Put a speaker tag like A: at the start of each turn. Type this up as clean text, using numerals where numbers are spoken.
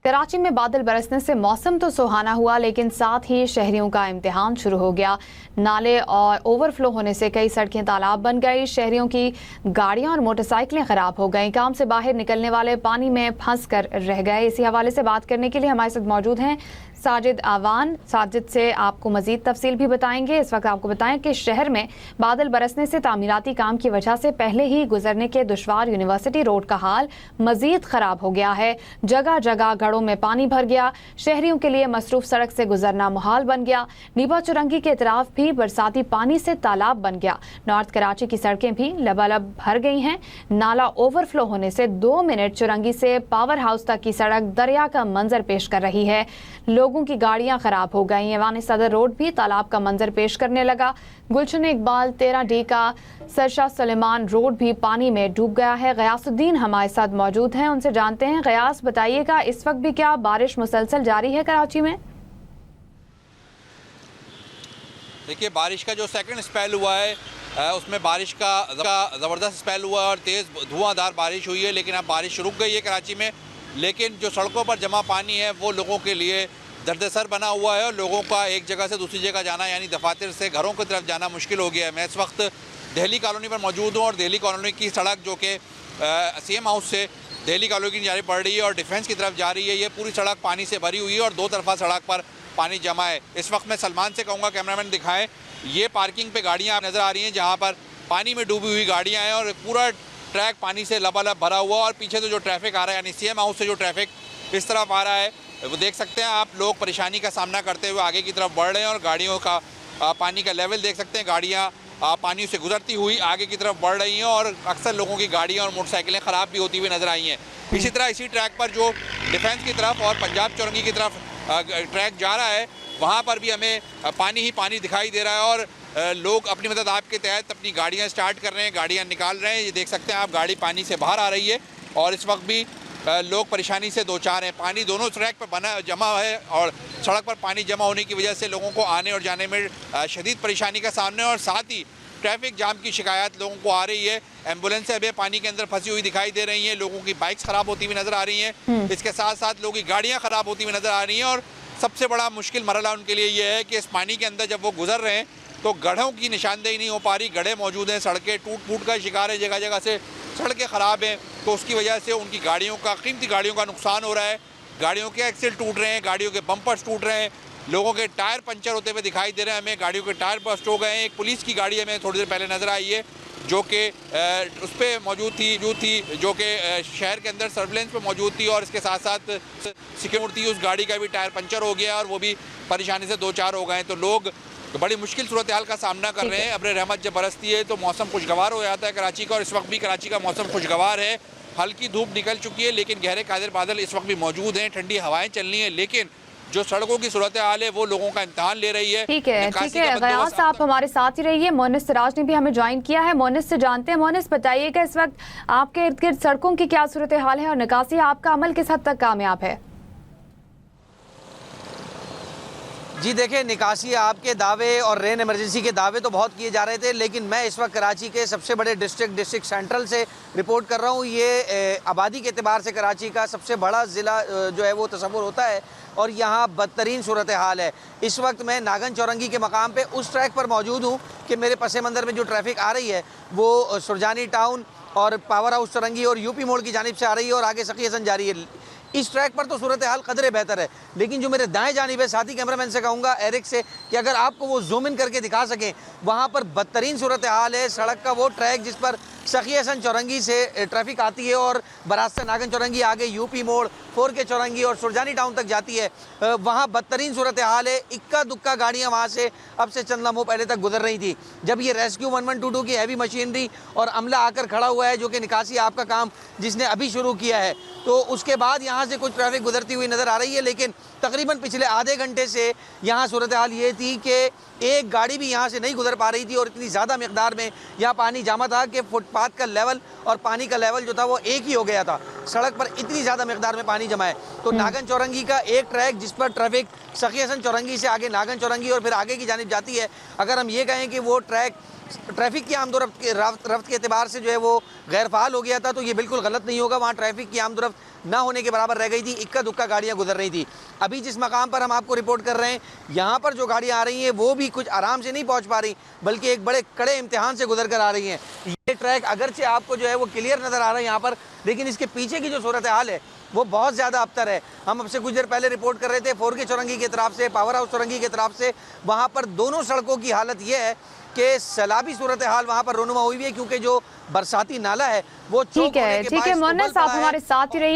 A: कराची में बादल बरसने से मौसम तो सुहाना हुआ, लेकिन साथ ही शहरियों का इम्तिहान शुरू हो गया। नाले और ओवरफ्लो होने से कई सड़कें तालाब बन गई। शहरियों की गाड़ियां और मोटरसाइकिलें खराब हो गईं। काम से बाहर निकलने वाले पानी में फंस कर रह गए। इसी हवाले से बात करने के लिए हमारे साथ मौजूद हैं साजिद आवान। साजिद से आपको मजीद तफसील भी बताएंगे। इस वक्त आपको बताएं कि शहर में बादल बरसने से तामीराती काम की वजह से पहले ही गुजरने के दुश्वार यूनिवर्सिटी रोड का हाल मजीद खराब हो गया है। जगह जगह घरों में पानी भर गया। शहरियों के लिए मसरूफ सड़क से गुजरना मुहाल बन गया। नीबा चुरंगी के इतराफ भी बरसाती पानी से तालाब बन गया। नॉर्थ कराची की सड़कें भी लबालब भर गई हैं। नाला ओवरफ्लो होने से 2 मिनट चुरंगी से पावर हाउस तक की सड़क दरिया का मंजर पेश कर रही है। लोगों की गाड़ियां खराब हो गई हैं। वानी सदर रोड भी तालाब का मंजर पेश करने लगा। गुलशन इकबाल 13D का सरशाह सुलेमान रोड भी पानी में डूब गया है। गयासुद्दीन हमारे साथ मौजूद हैं, उनसे जानते हैं। गयास, बताइएगा इस वक्त भी क्या बारिश मुसलसल जारी है कराची में?
B: देखिए, बारिश का जो सेकंड स्पेल हुआ है उसमें बारिश का ज़बरदस्त स्पेल हुआ और तेज़ धुआंधार बारिश हुई है, लेकिन अब बारिश रुक गई है कराची में। लेकिन जो सड़कों पर जमा पानी है वो लोगों के लिए दर्दसर बना हुआ है और लोगों का एक जगह से दूसरी जगह जाना, यानी दफातर से घरों की तरफ जाना मुश्किल हो गया है। मैं इस वक्त दिल्ली कॉलोनी पर मौजूद हूँ और दिल्ली कॉलोनी की सड़क जो कि CM हाउस से दिल्ली कॉलोनी की जारी पड़ रही है और डिफेंस की तरफ जा रही है, ये पूरी सड़क पानी से भरी हुई है और 2 तरफा सड़क पर पानी जमा है। इस वक्त मैं सलमान से कहूँगा कैमरामैन दिखाएं, ये पार्किंग पे गाड़ियाँ नज़र आ रही हैं जहाँ पर पानी में डूबी हुई गाड़ियाँ हैं और पूरा ट्रैक पानी से लबालब भरा हुआ और पीछे से जो ट्रैफिक आ रहा है, यानी CM हाउस से जो ट्रैफिक इस तरफ आ रहा है, वो देख सकते हैं आप। लोग परेशानी का सामना करते हुए आगे की तरफ बढ़ रहे हैं और गाड़ियों का पानी का लेवल देख सकते हैं। गाड़ियाँ पानी से गुजरती हुई आगे की तरफ बढ़ रही हैं और अक्सर लोगों की गाड़ियाँ और मोटरसाइकिलें ख़राब भी होती हुई नज़र आई हैं। इसी तरह इसी ट्रैक पर जो डिफेंस की तरफ और पंजाब चौरंगी की तरफ ट्रैक जा रहा है, वहाँ पर भी हमें पानी ही पानी दिखाई दे रहा है और लोग अपनी मदद आपके तहत अपनी गाड़ियाँ स्टार्ट कर रहे हैं, गाड़ियाँ निकाल रहे हैं। ये देख सकते हैं आप, गाड़ी पानी से बाहर आ रही है और इस वक्त भी लोग परेशानी से दो चार हैं। पानी दोनों ट्रैक पर जमा है और सड़क पर पानी जमा होने की वजह से लोगों को आने और जाने में शदीद परेशानी का सामना है और साथ ही ट्रैफिक जाम की शिकायत लोगों को आ रही है। एम्बुलेंसें अभी पानी के अंदर फंसी हुई दिखाई दे रही हैं, लोगों की बाइक्स ख़राब होती हुई नज़र आ रही हैं। इसके साथ साथ लोगों की गाड़ियाँ ख़राब होती हुई नज़र आ रही हैं और सबसे बड़ा मुश्किल मरहला उनके लिए ये है कि इस पानी के अंदर जब वो गुजर रहे हैं तो गढ़ों की निशानदेही नहीं हो पा रही। गड्ढे मौजूद हैं, सड़कें टूट फूट का शिकार है, जगह जगह से सड़कें ख़राब हैं, तो उसकी वजह से उनकी गाड़ियों का, कीमती गाड़ियों का नुकसान हो रहा है। गाड़ियों के एक्सल टूट रहे हैं, गाड़ियों के बम्पर्स टूट रहे हैं, लोगों के टायर पंचर होते हुए दिखाई दे रहे हैं हमें, गाड़ियों के टायर बस्ट हो गए हैं। एक पुलिस की गाड़ी हमें थोड़ी देर पहले नज़र आई है जो कि उस पर मौजूद थी जो कि शहर के अंदर सर्विलेंस पे मौजूद थी और इसके साथ साथ सिक्योरिटी, उस गाड़ी का भी टायर पंचर हो गया और वो भी परेशानी से 2-4 हो गए। तो लोग बड़ी मुश्किल सूरत हाल का सामना कर रहे हैं। अब्र रहमत जब बरसती है तो मौसम खुशगवार हो जाता है कराची का और इस वक्त भी कराची का मौसम खुशगवार है। हल्की धूप निकल चुकी है लेकिन गहरे कादिर बादल इस वक्त भी मौजूद हैं, ठंडी हवाएं चल रही हैं, लेकिन जो सड़कों की सूरत हाल है वो लोगों का इम्तिहान ले रही है।
A: ठीक है गयास, आप हमारे साथ ही रहिए। मोनिस सिराज ने भी हमें ज्वाइन किया है। मोनिस से जानते हैं। मोनिस, बताइएगा इस वक्त आपके इर्द गिर्द सड़कों की क्या सूरत हाल है और निकासी आपका अमल किस हद तक कामयाब है?
C: जी देखिए, निकासी आपके दावे और रेन इमरजेंसी के दावे तो बहुत किए जा रहे थे, लेकिन मैं इस वक्त कराची के सबसे बड़े डिस्ट्रिक्ट सेंट्रल से रिपोर्ट कर रहा हूँ। ये आबादी के एतबार से कराची का सबसे बड़ा ज़िला जो है वो तस्वुर होता है और यहाँ बदतरीन सूरत हाल है। इस वक्त मैं नागन चौरंगी के मकाम पे उस ट्रैक पर मौजूद हूँ कि मेरे पस मंज़र में जो ट्रैफिक आ रही है वो सुरजानी टाउन और पावर हाउस चौरंगी और UP मोड़ की जानिब से आ रही है और आगे सखी हसन जा रही है। इस ट्रैक पर तो सूरत हाल कदरे बेहतर है, लेकिन जो मेरे दाएं जानिब है, साथी कैमरामैन से कहूँगा एरिक से कि अगर आपको वो जूम इन करके दिखा सकें, वहाँ पर बदतरीन सूरत हाल है। सड़क का वो ट्रैक जिस पर सखी हसन चौरंगी से ट्रैफिक आती है और बरास्ता नागन चौरंगी आगे UP मोड़ 4K चौरंगी और सुरजानी टाउन तक जाती है, वहाँ बदतरीन सूरत हाल है। इक्का दुक्का गाड़ियाँ वहाँ से अब से चंद लम्हों पहले तक गुजर रही थी। जब ये रेस्क्यू 1122 की हैवी मशीनरी और अमला आकर खड़ा हुआ है जो कि निकासी आपका काम जिसने अभी शुरू किया है, तो उसके बाद यहाँ से कुछ ट्रैफिक गुजरती हुई नज़र आ रही है। लेकिन तकरीबन पिछले आधे घंटे से यहाँ सूरत हाल ये थी कि एक गाड़ी भी यहाँ से नहीं गुजर पा रही थी और इतनी ज़्यादा मकदार में यहाँ पानी जमा था कि फुटपाथ का लेवल और पानी का लेवल जो था वो एक ही हो गया था। सड़क पर इतनी ज़्यादा मकदार में पानी जमा है। तो नागन चौरंगी का एक ट्रैक जिस पर ट्रैफिक सखी हसन चौरंगी से आगे नागन चौरंगी और फिर आगे की जानिब जाती है, अगर हम ये कहें कि वो ट्रैफिक की आमदोरफ्त के एतबार से जो है वो गैर फ़ाल हो गया था, तो ये बिल्कुल गलत नहीं होगा। वहाँ ट्रैफिक की आमदोरफ्त ना होने के बराबर रह गई थी, इक्का दुक्का गाड़ियां गुजर रही थी। अभी जिस मकाम पर हम आपको रिपोर्ट कर रहे हैं, यहाँ पर जो गाड़ियां आ रही हैं वो भी कुछ आराम से नहीं पहुँच पा रही, बल्कि एक बड़े कड़े इम्तिहान से गुजर कर आ रही हैं। ये ट्रैक अगरचे आपको जो है वो क्लियर नज़र आ रहा है यहाँ पर, लेकिन इसके पीछे की जो सूरत हाल है वो बहुत ज़्यादा अबतर है। हम अब से कुछ देर पहले रिपोर्ट कर रहे थे 4K चौरंगी की तरफ से, पावर हाउस चौरंगी की तरफ से, वहाँ पर दोनों सड़कों की हालत ये है कि सैलाबी सूरत हाल वहाँ पर रोनुमा हुई हुई है, क्योंकि जो बरसाती नाला है वो
A: ठीक है, मुन्नस, आप हमारे साथ ही रहिए।